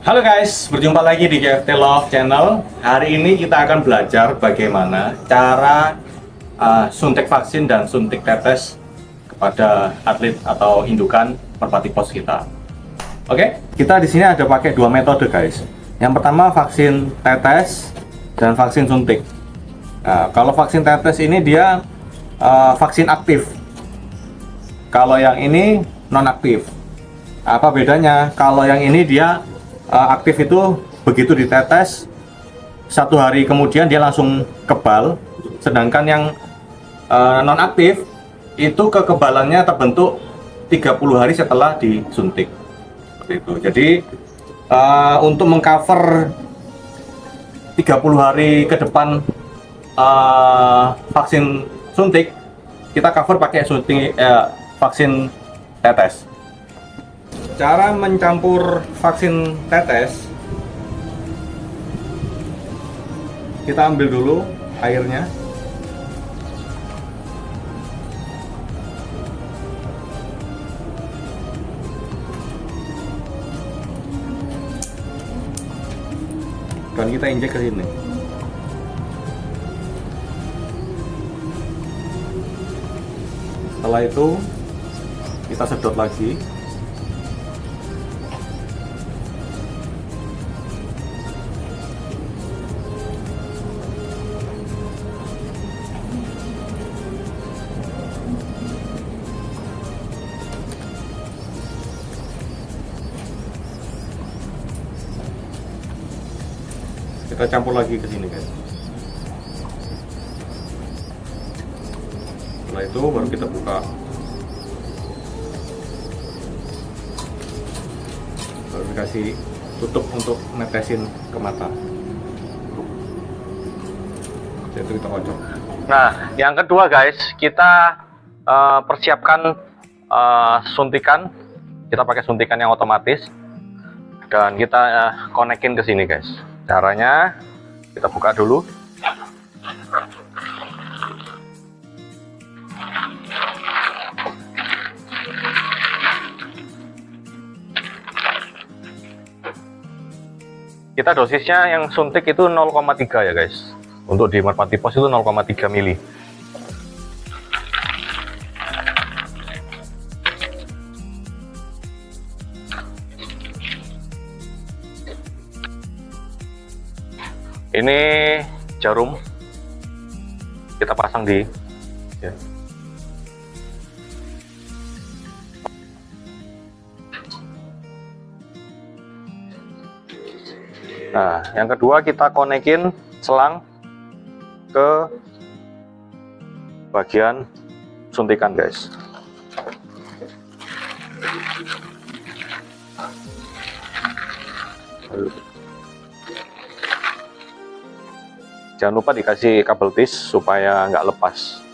Halo guys, berjumpa lagi di GFT Love Channel. Hari ini kita akan belajar bagaimana cara suntik vaksin dan suntik tetes kepada atlet atau indukan merpati pos kita. Oke, kita di sini ada pakai dua metode guys. Yang pertama vaksin tetes dan vaksin suntik. Nah, kalau vaksin tetes ini dia vaksin aktif. Kalau yang ini non aktif. Apa bedanya? Kalau yang ini dia aktif itu begitu ditetes 1 hari kemudian dia langsung kebal, sedangkan yang non aktif itu kekebalannya terbentuk 30 hari setelah disuntik. Seperti itu. Jadi untuk mengcover 30 hari ke depan vaksin suntik, kita cover pakai vaksin tetes. Cara mencampur vaksin tetes, kita ambil dulu airnya. Dan kita injek ke sini. Setelah itu kita sedot lagi. Kita campur lagi ke sini guys. Setelah itu baru kita buka. Baru dikasih tutup untuk netesin ke mata. Itu kita kocok. Nah, yang kedua guys, kita persiapkan suntikan. Kita pakai suntikan yang otomatis dan kita konekin ke sini guys. Caranya kita buka dulu. Kita dosisnya yang suntik itu 0,3 ya guys. Untuk di merpati pos itu 0,3 mili. Ini jarum kita pasang di ya. Nah, yang kedua kita konekin selang ke bagian suntikan guys. Jangan lupa dikasih kabel tis supaya nggak lepas.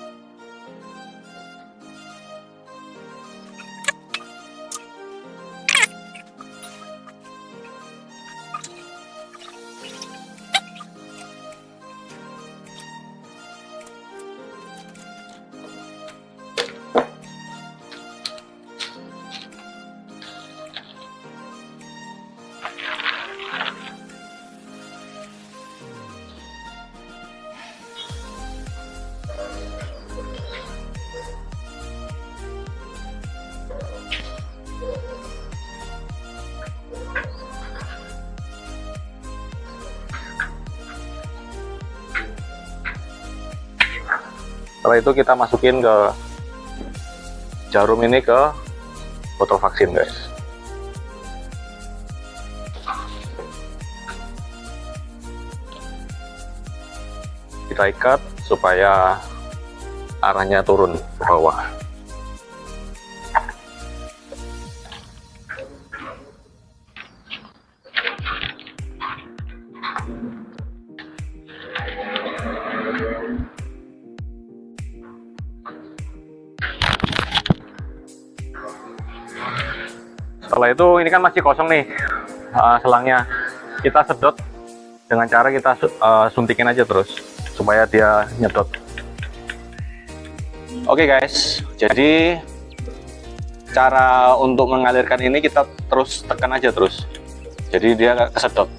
Setelah itu kita masukin ke jarum ini ke botol vaksin guys. Kita ikat supaya arahnya turun ke bawah. Setelah itu ini kan masih kosong nih selangnya, kita sedot dengan cara kita suntikin aja terus supaya dia nyedot. Oke guys, jadi cara untuk mengalirkan ini kita terus tekan aja terus. jadi dia nggak kesedot.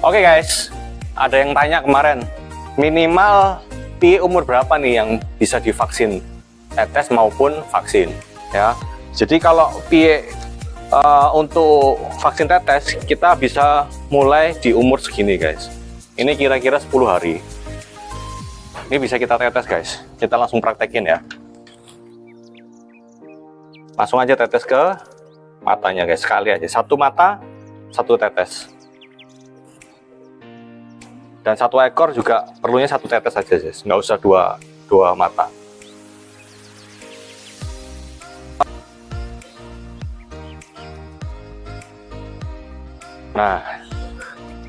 Oke guys, ada yang tanya kemarin, minimal piye umur berapa nih yang bisa divaksin tetes maupun vaksin ya. Jadi kalau piye untuk vaksin tetes kita bisa mulai di umur segini guys. Ini kira-kira 10 hari. Ini bisa kita tetes guys. Kita langsung praktekin ya. Langsung aja tetes ke matanya guys, sekali aja. Satu mata, satu tetes. Dan satu ekor juga perlunya satu tetes aja guys, nggak usah dua mata. Nah,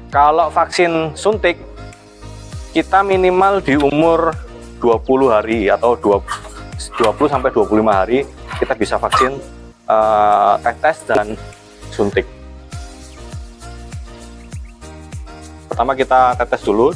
kalau vaksin suntik kita minimal di umur 20 hari atau 20 sampai 25 hari kita bisa vaksin tetes dan suntik. Pertama kita tetes dulu.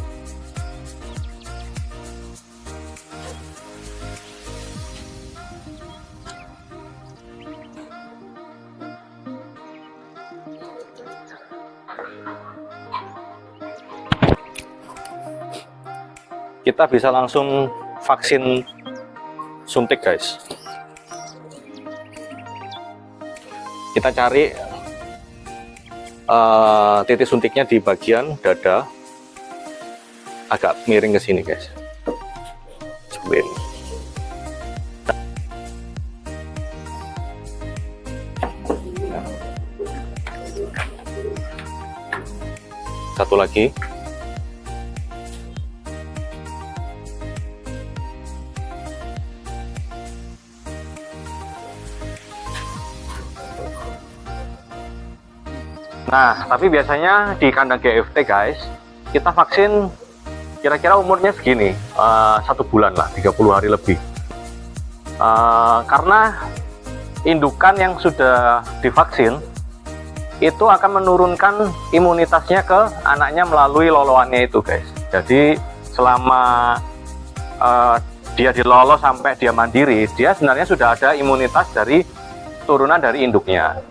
Kita bisa langsung vaksin suntik guys. Kita cari titik suntiknya di bagian dada, agak miring ke sini guys. Seperti ini. Satu lagi. Nah, tapi biasanya di kandang GFT guys, kita vaksin kira-kira umurnya segini, 1 bulan lah, 30 hari lebih. Karena indukan yang sudah divaksin itu akan menurunkan imunitasnya ke anaknya melalui loloannya itu guys. Jadi selama dia dilolo sampai dia mandiri, dia sebenarnya sudah ada imunitas dari turunan dari induknya.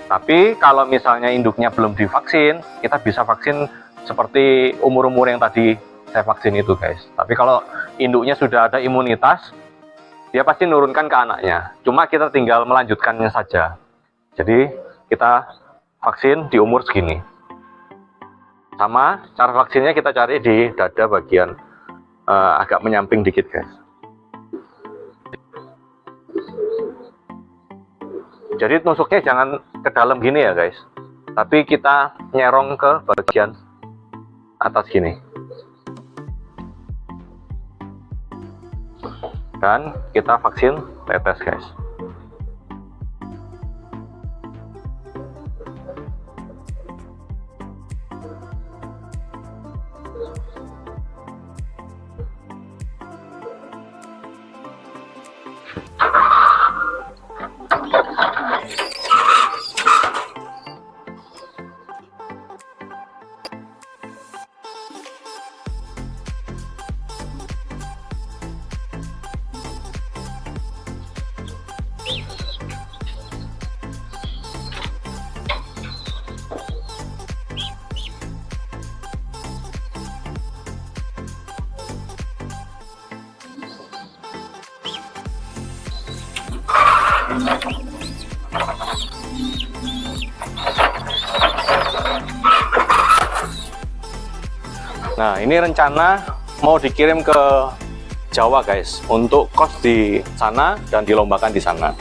Tapi kalau misalnya induknya belum divaksin, kita bisa vaksin seperti umur-umur yang tadi saya vaksin itu guys. Tapi kalau induknya sudah ada imunitas, dia pasti nurunkan ke anaknya. Cuma kita tinggal melanjutkannya saja. Jadi kita vaksin di umur segini. Sama cara vaksinnya kita cari di dada bagian agak menyamping dikit guys. Jadi nusuknya jangan ke dalam gini ya guys, tapi kita nyerong ke bagian atas gini. Dan kita vaksin tetes guys. Nah, ini rencana mau dikirim ke Jawa guys, untuk kos di sana dan dilombakan di sana.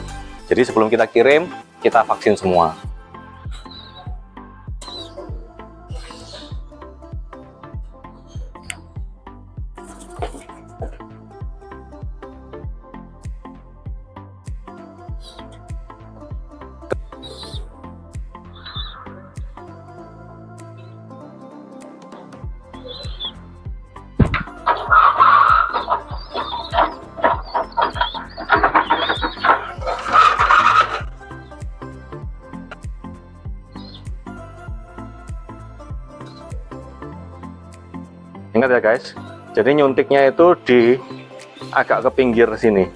Jadi sebelum kita kirim, kita vaksin semua. Ingat ya guys, jadi nyuntiknya itu di agak ke pinggir sini.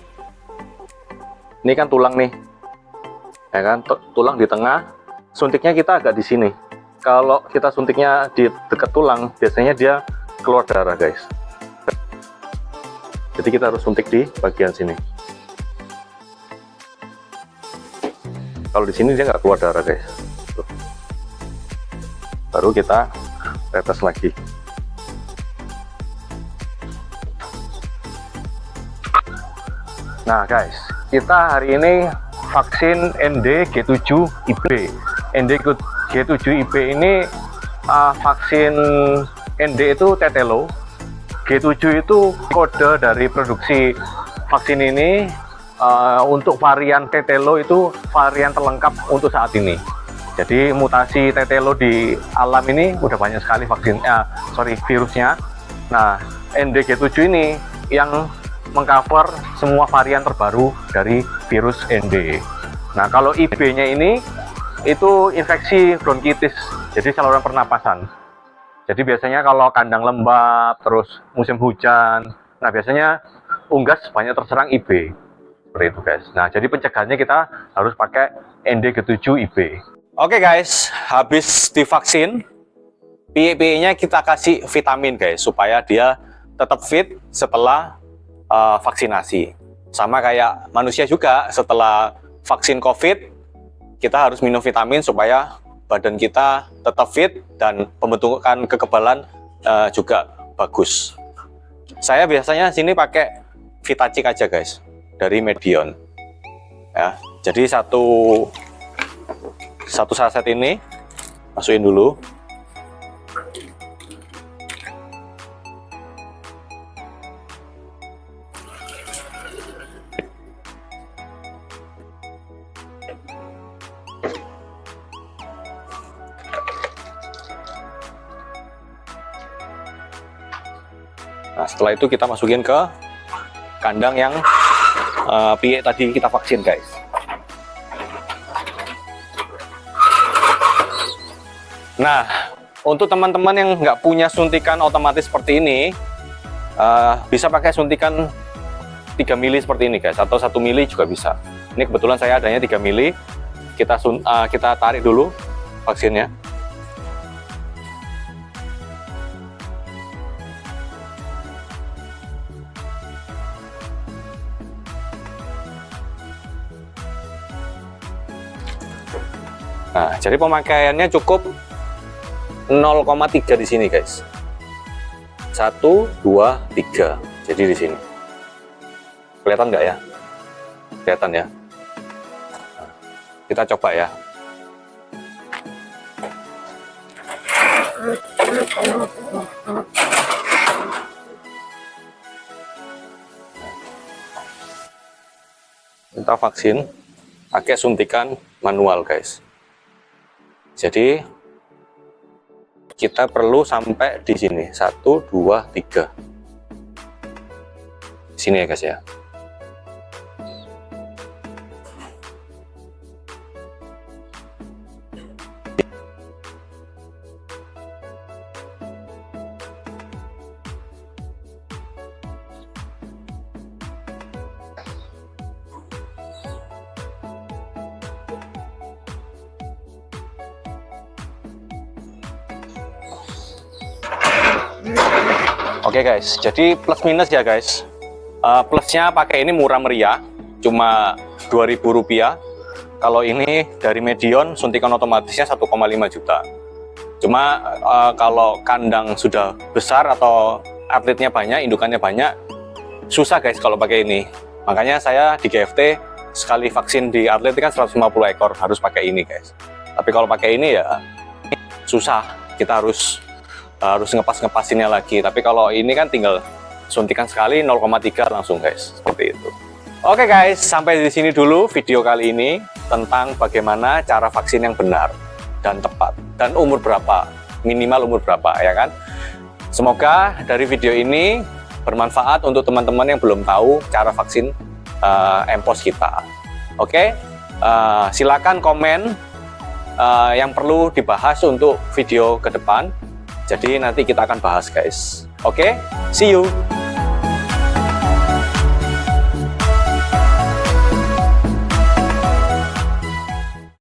Ini kan tulang nih, ya kan, tulang di tengah. Suntiknya kita agak di sini. Kalau kita suntiknya di dekat tulang, biasanya dia keluar darah guys. Jadi kita harus suntik di bagian sini. Kalau di sini dia nggak keluar darah guys. Tuh. Baru kita tetes lagi. Nah guys, kita hari ini vaksin ND-G7-IB. ND-G7-IB ini vaksin ND itu tetelo, G7 itu kode dari produksi vaksin ini. Untuk varian tetelo itu varian terlengkap untuk saat ini. Jadi mutasi tetelo di alam ini udah banyak sekali virusnya. Nah, ND-G7 ini yang mengcover semua varian terbaru dari virus ND. Nah, kalau IB-nya ini itu infeksi bronkitis, jadi saluran pernapasan. Jadi biasanya kalau kandang lembab, terus musim hujan, nah biasanya unggas banyak terserang IB. Seperti itu guys. Nah, jadi pencegahannya kita harus pakai ND-G7-IB. Oke guys, habis divaksin, PE-nya kita kasih vitamin guys, supaya dia tetap fit setelah vaksinasi. Sama kayak manusia juga, setelah vaksin COVID, kita harus minum vitamin supaya badan kita tetap fit dan pembentukan kekebalan juga bagus. Saya biasanya sini pakai Vitacik aja guys, dari Medion. Ya, jadi satu saset ini masukin dulu. Nah, setelah itu kita masukin ke kandang yang PE tadi kita vaksin guys. Nah, untuk teman-teman yang nggak punya suntikan otomatis seperti ini, bisa pakai suntikan 3 mili seperti ini guys, atau 1 mili juga bisa. Ini kebetulan saya adanya 3 mili. Kita tarik dulu vaksinnya. Nah, jadi pemakaiannya cukup 0,3 di sini guys. 1, 2, 3. Jadi di sini. Kelihatan nggak ya? Kelihatan ya? Kita coba ya. Kita vaksin pakai suntikan manual guys. Jadi kita perlu sampai di sini 1, 2, 3 sini ya guys ya. Oke guys, jadi plus minus ya guys. Plusnya pakai ini murah meriah, cuma Rp2.000. Kalau ini dari Medion, suntikan otomatisnya 1,5 juta. Cuma kalau kandang sudah besar atau atletnya banyak, indukannya banyak, susah guys kalau pakai ini. Makanya saya di GFT sekali vaksin di atlet kan 150 ekor harus pakai ini guys. Tapi kalau pakai ini ya susah, kita harus ngepas-ngepasinnya lagi. Tapi kalau ini kan tinggal suntikan sekali 0,3 langsung guys, seperti itu. Oke guys, sampai di sini dulu video kali ini tentang bagaimana cara vaksin yang benar dan tepat, dan umur berapa, minimal umur berapa ya kan. Semoga dari video ini bermanfaat untuk teman-teman yang belum tahu cara vaksin Mpox kita. Oke, silakan komen yang perlu dibahas untuk video ke depan. Jadi nanti kita akan bahas guys. Oke, see you.